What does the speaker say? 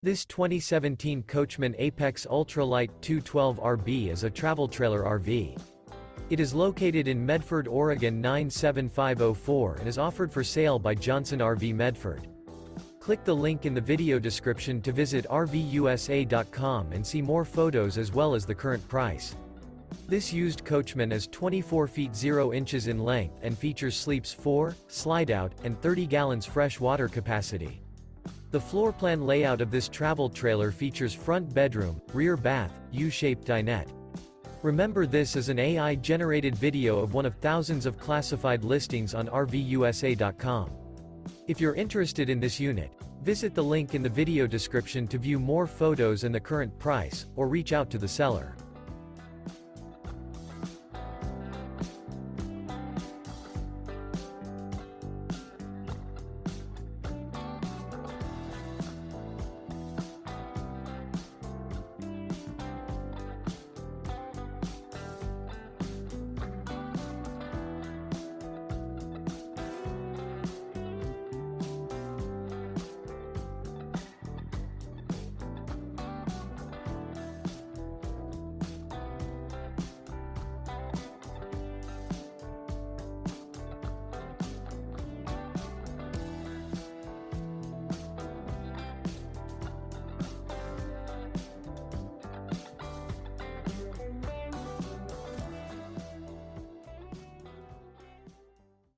This 2017 Coachmen Apex Ultra-Lite 212RB is a travel trailer RV. It is located in Medford, Oregon 97504 and is offered for sale by Johnson RV Medford. Click the link in the video description to visit RVUSA.com and see more photos as well as the current price. This used Coachman is 24 feet 0 inches in length and features sleeps 4, Slideout, and 30 gallons fresh water capacity. The floor plan layout of this travel trailer features front bedroom, rear bath, U-shaped dinette. Remember, this is an AI-generated video of one of thousands of classified listings on RVUSA.com. If you're interested in this unit, visit the link in the video description to view more photos and the current price, or reach out to the seller.